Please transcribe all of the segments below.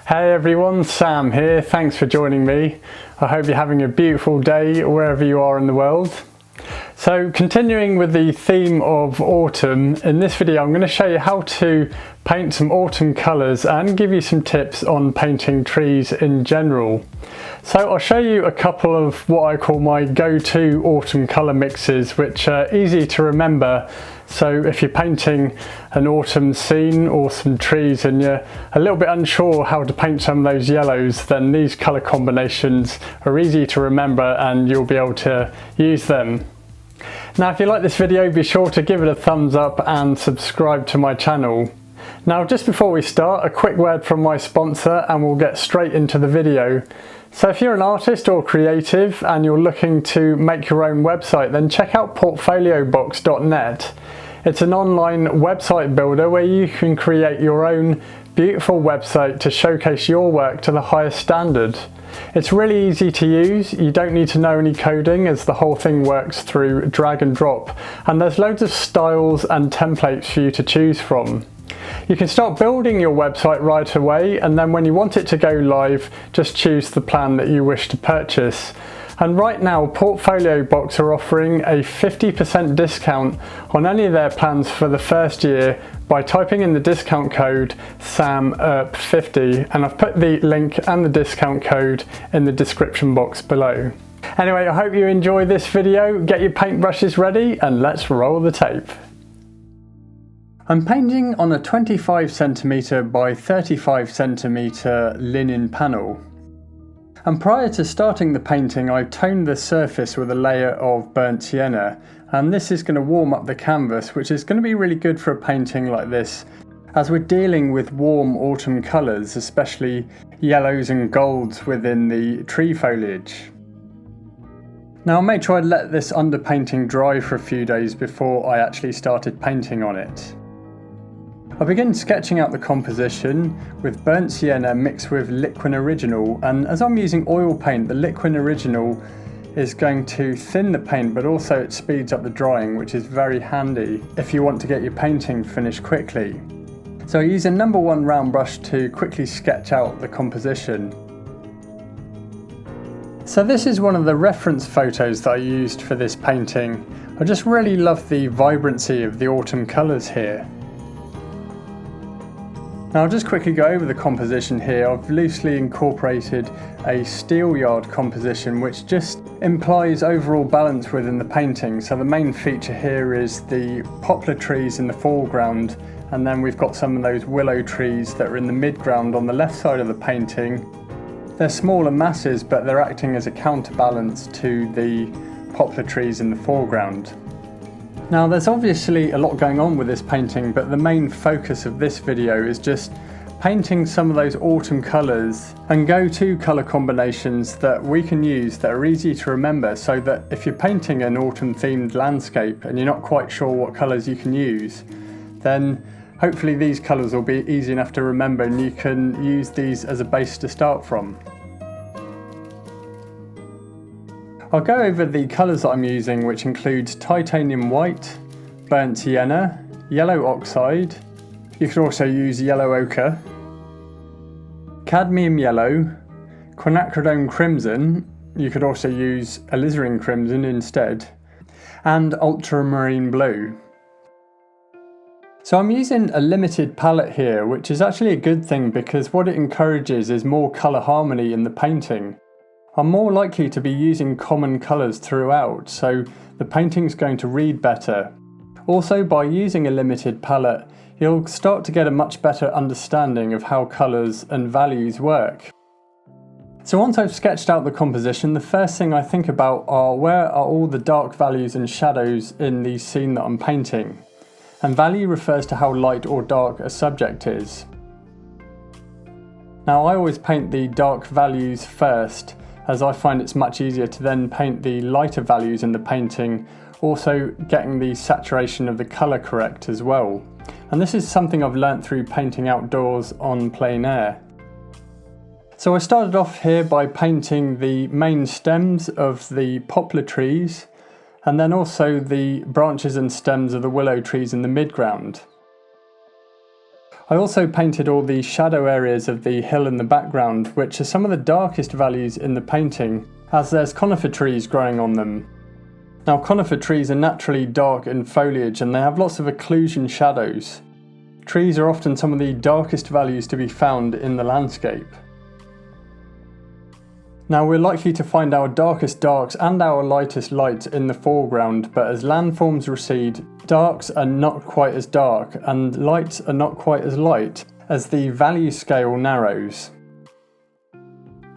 Hey everyone, Sam here. Thanks for joining me. I hope you're having a beautiful day wherever you are in the world. So continuing with the theme of autumn, in this video I'm going to show you how to paint some autumn colours and give you some tips on painting trees in general. So I'll show you a couple of what I call my go-to autumn colour mixes, which are easy to remember. So if you're painting an autumn scene or some trees and you're a little bit unsure how to paint some of those yellows, then these colour combinations are easy to remember and you'll be able to use them. Now if you like this video, be sure to give it a thumbs up and subscribe to my channel. Now just before we start, a quick word from my sponsor and we'll get straight into the video. So if you're an artist or creative and you're looking to make your own website, then check out portfoliobox.net. It's an online website builder where you can create your own beautiful website to showcase your work to the highest standard. It's really easy to use, you don't need to know any coding as the whole thing works through drag and drop, and there's loads of styles and templates for you to choose from. You can start building your website right away, and then when you want it to go live, just choose the plan that you wish to purchase. And right now Portfolio Box are offering a 50% discount on any of their plans for the first year by typing in the discount code SAMERP50, and I've put the link and the discount code in the description box below. Anyway, I hope you enjoy this video. Get your paintbrushes ready and let's roll the tape. I'm painting on a 25cm by 35cm linen panel. And prior to starting the painting, I toned the surface with a layer of burnt sienna, and this is going to warm up the canvas, which is going to be really good for a painting like this, as we're dealing with warm autumn colours, especially yellows and golds within the tree foliage. Now I made sure I'd let this underpainting dry for a few days before I actually started painting on it. I begin sketching out the composition with burnt sienna mixed with Liquin Original, and as I'm using oil paint, the Liquin Original is going to thin the paint, but also it speeds up the drying, which is very handy if you want to get your painting finished quickly. So I use a number 1 round brush to quickly sketch out the composition. So this is one of the reference photos that I used for this painting. I just really love the vibrancy of the autumn colours here. Now I'll just quickly go over the composition here. I've loosely incorporated a steel yard composition which just implies overall balance within the painting. So the main feature here is the poplar trees in the foreground, and then we've got some of those willow trees that are in the midground on the left side of the painting. They're smaller masses, but they're acting as a counterbalance to the poplar trees in the foreground. Now there's obviously a lot going on with this painting, but the main focus of this video is just painting some of those autumn colours and go-to colour combinations that we can use that are easy to remember, so that if you're painting an autumn themed landscape and you're not quite sure what colours you can use, then hopefully these colours will be easy enough to remember and you can use these as a base to start from. I'll go over the colours that I'm using, which includes titanium white, burnt sienna, yellow oxide, you can also use yellow ochre, cadmium yellow, quinacridone crimson, you could also use alizarin crimson instead, and ultramarine blue. So I'm using a limited palette here, which is actually a good thing because what it encourages is more colour harmony in the painting. I'm more likely to be using common colours throughout, so the painting's going to read better. Also, by using a limited palette, you'll start to get a much better understanding of how colours and values work. So once I've sketched out the composition, the first thing I think about are where are all the dark values and shadows in the scene that I'm painting. And value refers to how light or dark a subject is. Now I always paint the dark values first, as I find it's much easier to then paint the lighter values in the painting, also getting the saturation of the colour correct as well. And this is something I've learnt through painting outdoors on plein air. So I started off here by painting the main stems of the poplar trees, and then also the branches and stems of the willow trees in the midground. I also painted all the shadow areas of the hill in the background, which are some of the darkest values in the painting, as there's conifer trees growing on them. Now, conifer trees are naturally dark in foliage and they have lots of occlusion shadows. Trees are often some of the darkest values to be found in the landscape. Now, we're likely to find our darkest darks and our lightest lights in the foreground, but as landforms recede, darks are not quite as dark and lights are not quite as light as the value scale narrows.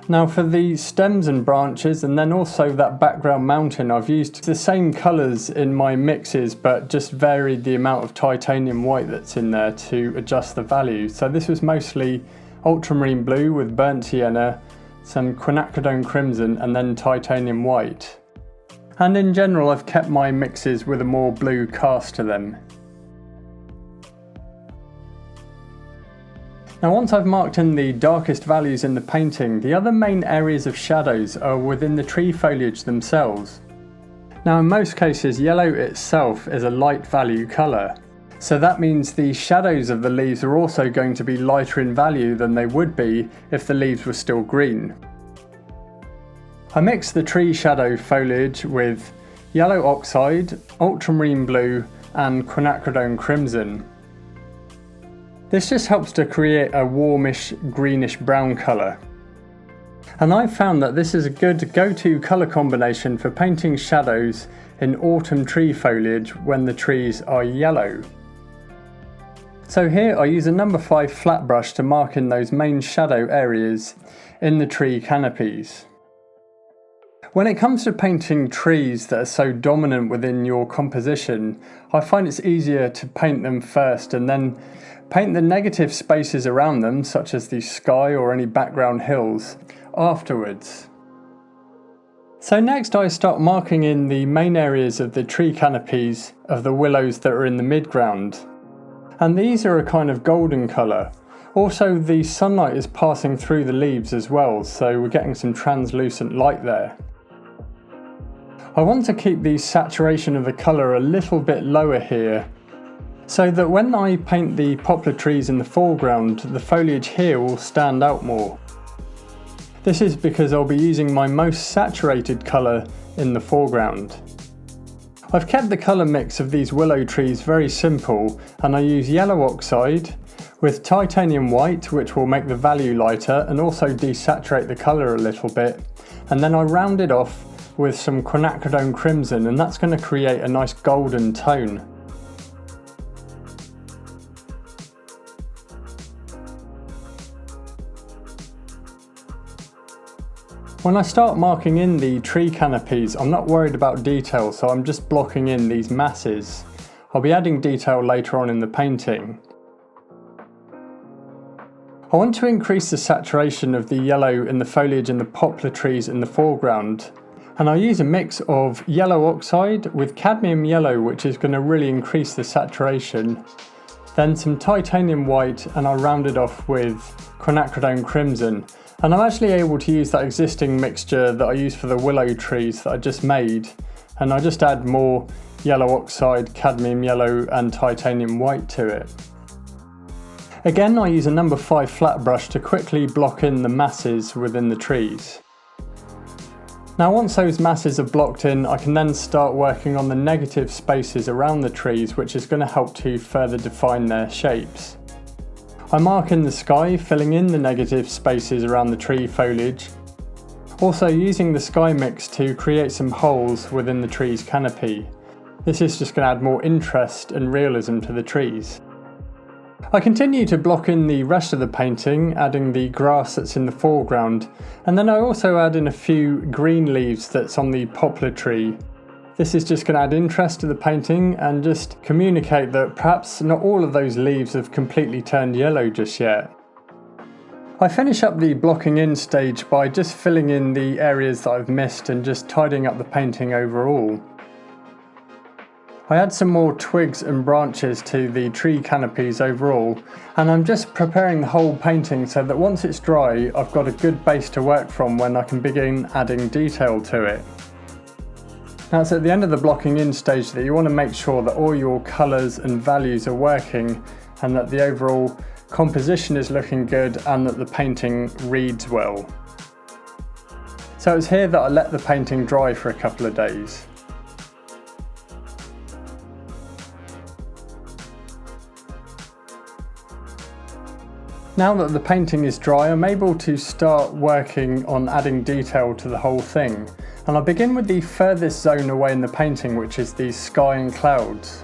Now, for the stems and branches and then also that background mountain, I've used the same colours in my mixes but just varied the amount of titanium white that's in there to adjust the value. So this was mostly ultramarine blue with burnt sienna, some quinacridone crimson and then titanium white. And in general I've kept my mixes with a more blue cast to them. Now, once I've marked in the darkest values in the painting, the other main areas of shadows are within the tree foliage themselves. Now, in most cases, yellow itself is a light value colour, so that means the shadows of the leaves are also going to be lighter in value than they would be if the leaves were still green. I mixed the tree shadow foliage with yellow oxide, ultramarine blue and quinacridone crimson. This just helps to create a warmish greenish brown colour. And I've found that this is a good go-to colour combination for painting shadows in autumn tree foliage when the trees are yellow. So here I use a number 5 flat brush to mark in those main shadow areas in the tree canopies. When it comes to painting trees that are so dominant within your composition, I find it's easier to paint them first and then paint the negative spaces around them, such as the sky or any background hills, afterwards. So next I start marking in the main areas of the tree canopies of the willows that are in the midground. And these are a kind of golden colour. Also, the sunlight is passing through the leaves as well, so we're getting some translucent light there. I want to keep the saturation of the colour a little bit lower here, so that when I paint the poplar trees in the foreground, the foliage here will stand out more. This is because I'll be using my most saturated colour in the foreground. I've kept the colour mix of these willow trees very simple, and I use yellow oxide with titanium white, which will make the value lighter and also desaturate the colour a little bit, and then I round it off with some quinacridone crimson, and that's going to create a nice golden tone. When I start marking in the tree canopies, I'm not worried about detail, so I'm just blocking in these masses. I'll be adding detail later on in the painting. I want to increase the saturation of the yellow in the foliage in the poplar trees in the foreground, and I use a mix of yellow oxide with cadmium yellow, which is going to really increase the saturation, then some titanium white, and I'll round it off with quinacridone crimson. And I'm actually able to use that existing mixture that I used for the willow trees that I just made, and I just add more yellow oxide, cadmium yellow and titanium white to it. Again, I use a number 5 flat brush to quickly block in the masses within the trees. Now, once those masses are blocked in, I can then start working on the negative spaces around the trees, which is going to help to further define their shapes. I mark in the sky, filling in the negative spaces around the tree foliage. Also using the sky mix to create some holes within the tree's canopy. This is just going to add more interest and realism to the trees. I continue to block in the rest of the painting, adding the grass that's in the foreground, and then I also add in a few green leaves that's on the poplar tree. This is just going to add interest to the painting and just communicate that perhaps not all of those leaves have completely turned yellow just yet. I finish up the blocking in stage by just filling in the areas that I've missed and just tidying up the painting overall. I add some more twigs and branches to the tree canopies overall, and I'm just preparing the whole painting so that once it's dry, I've got a good base to work from when I can begin adding detail to it. Now, it's at the end of the blocking in stage that you want to make sure that all your colours and values are working and that the overall composition is looking good and that the painting reads well. So it's here that I let the painting dry for a couple of days. Now that the painting is dry, I'm able to start working on adding detail to the whole thing. And I'll begin with the furthest zone away in the painting, which is the sky and clouds.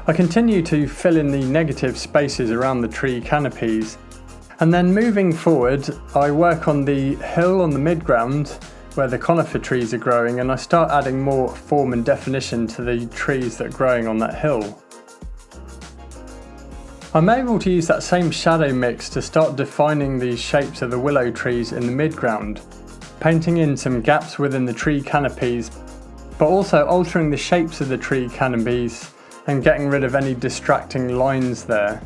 I continue to fill in the negative spaces around the tree canopies. And then moving forward, I work on the hill on the midground where the conifer trees are growing, and I start adding more form and definition to the trees that are growing on that hill. I'm able to use that same shadow mix to start defining the shapes of the willow trees in the midground, painting in some gaps within the tree canopies, but also altering the shapes of the tree canopies and getting rid of any distracting lines there.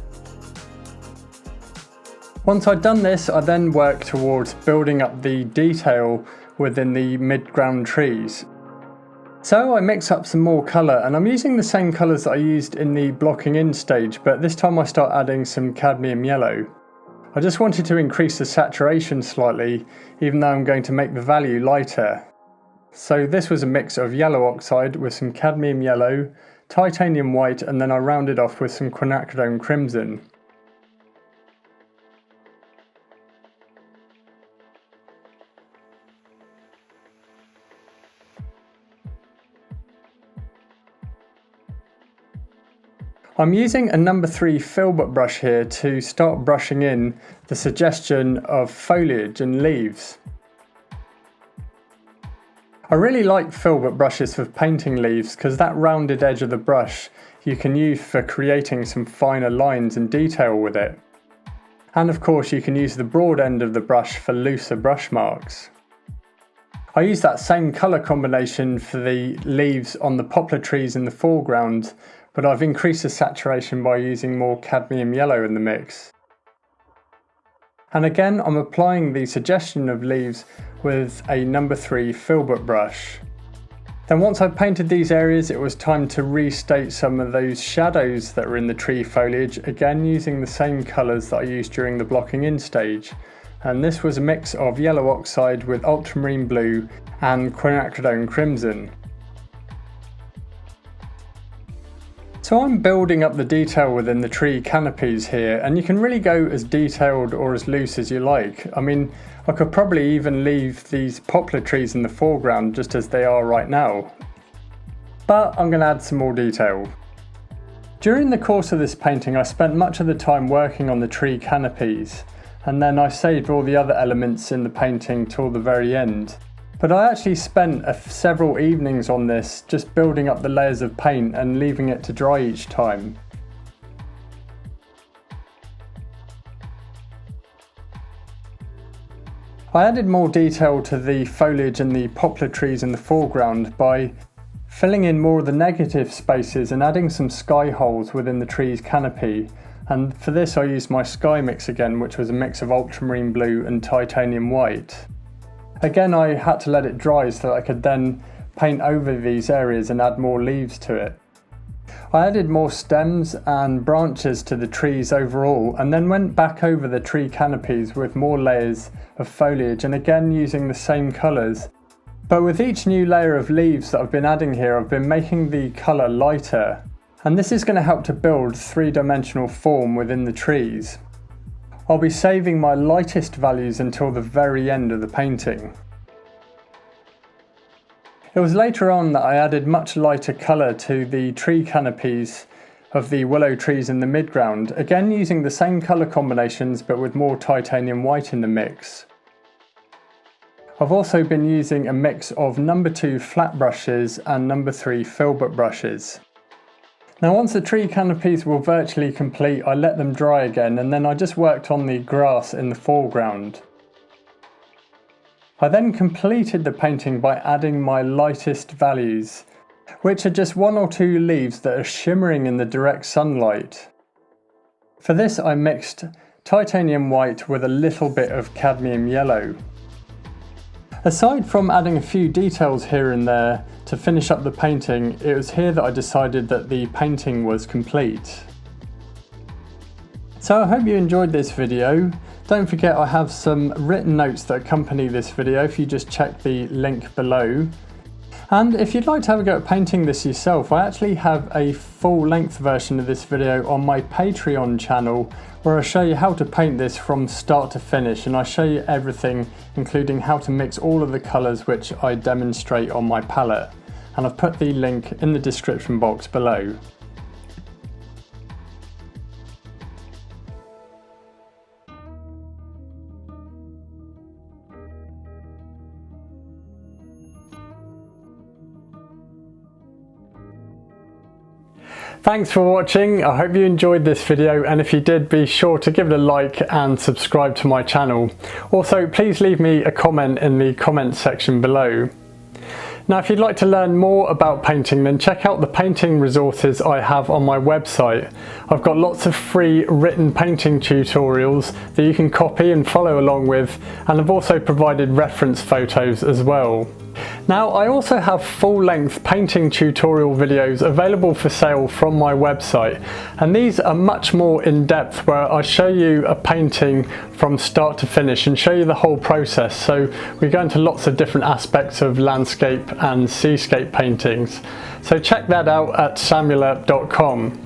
Once I'd done this, I then work towards building up the detail within the midground trees. So I mix up some more colour, and I'm using the same colours that I used in the blocking in stage, but this time I start adding some cadmium yellow. I just wanted to increase the saturation slightly, even though I'm going to make the value lighter. So this was a mix of yellow oxide with some cadmium yellow, titanium white, and then I rounded off with some quinacridone crimson. I'm using a number 3 filbert brush here to start brushing in the suggestion of foliage and leaves. I really like filbert brushes for painting leaves because that rounded edge of the brush you can use for creating some finer lines and detail with it. And of course you can use the broad end of the brush for looser brush marks. I use that same colour combination for the leaves on the poplar trees in the foreground, but I've increased the saturation by using more cadmium yellow in the mix. And again, I'm applying the suggestion of leaves with a number 3 filbert brush. Then once I've painted these areas, it was time to restate some of those shadows that were in the tree foliage, again using the same colours that I used during the blocking in stage. And this was a mix of yellow oxide with ultramarine blue and quinacridone crimson. So I'm building up the detail within the tree canopies here, and you can really go as detailed or as loose as you like. I mean, I could probably even leave these poplar trees in the foreground just as they are right now. But I'm going to add some more detail. During the course of this painting, I spent much of the time working on the tree canopies, and then I saved all the other elements in the painting till the very end. But I actually spent several evenings on this, just building up the layers of paint and leaving it to dry each time. I added more detail to the foliage and the poplar trees in the foreground by filling in more of the negative spaces and adding some sky holes within the tree's canopy. And for this I used my sky mix again, which was a mix of ultramarine blue and titanium white. Again, I had to let it dry so that I could then paint over these areas and add more leaves to it. I added more stems and branches to the trees overall, and then went back over the tree canopies with more layers of foliage, and again using the same colours. But with each new layer of leaves that I've been adding here, I've been making the colour lighter. And this is going to help to build three-dimensional form within the trees. I'll be saving my lightest values until the very end of the painting. It was later on that I added much lighter colour to the tree canopies of the willow trees in the midground, again using the same colour combinations but with more titanium white in the mix. I've also been using a mix of number 2 flat brushes and number 3 filbert brushes. Now once the tree canopies were virtually complete, I let them dry again, and then I just worked on the grass in the foreground. I then completed the painting by adding my lightest values, which are just 1 or 2 leaves that are shimmering in the direct sunlight. For this I mixed titanium white with a little bit of cadmium yellow. Aside from adding a few details here and there to finish up the painting, it was here that I decided that the painting was complete. So I hope you enjoyed this video. Don't forget I have some written notes that accompany this video if you just check the link below. And if you'd like to have a go at painting this yourself, I actually have a full-length version of this video on my Patreon channel where I show you how to paint this from start to finish, and I show you everything, including how to mix all of the colours which I demonstrate on my palette. And I've put the link in the description box below. Thanks for watching. I hope you enjoyed this video, and if you did, be sure to give it a like and subscribe to my channel. Also, please leave me a comment in the comments section below. Now, if you'd like to learn more about painting, then check out the painting resources I have on my website. I've got lots of free written painting tutorials that you can copy and follow along with, and I've also provided reference photos as well. Now, I also have full-length painting tutorial videos available for sale from my website, and these are much more in-depth, where I show you a painting from start to finish and show you the whole process. So we go into lots of different aspects of landscape and seascape paintings. So check that out at samuelearp.com.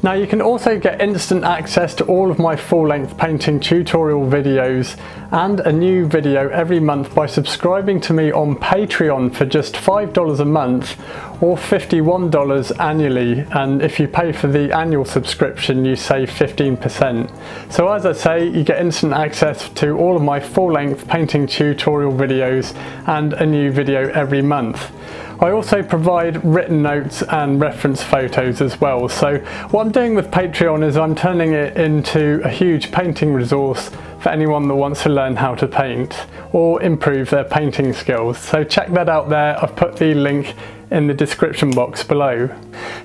Now, you can also get instant access to all of my full-length painting tutorial videos and a new video every month by subscribing to me on Patreon for just $5 a month or $51 annually, and if you pay for the annual subscription you save 15%. So as I say, you get instant access to all of my full-length painting tutorial videos and a new video every month. I also provide written notes and reference photos as well. So what I'm doing with Patreon is I'm turning it into a huge painting resource for anyone that wants to learn how to paint or improve their painting skills. So check that out there. I've put the link in the description box below.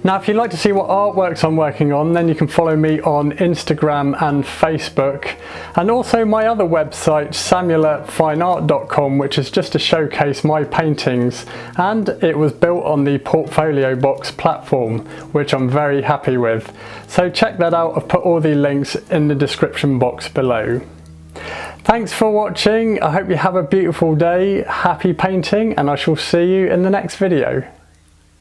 Now, if you'd like to see what artworks I'm working on, then you can follow me on Instagram and Facebook, and also my other website, samuelearpfineart.com, which is just to showcase my paintings, and it was built on the Portfolio Box platform, which I'm very happy with. So check that out. I've put all the links in the description box below. Thanks for watching. I hope you have a beautiful day. Happy painting, and I shall see you in the next video.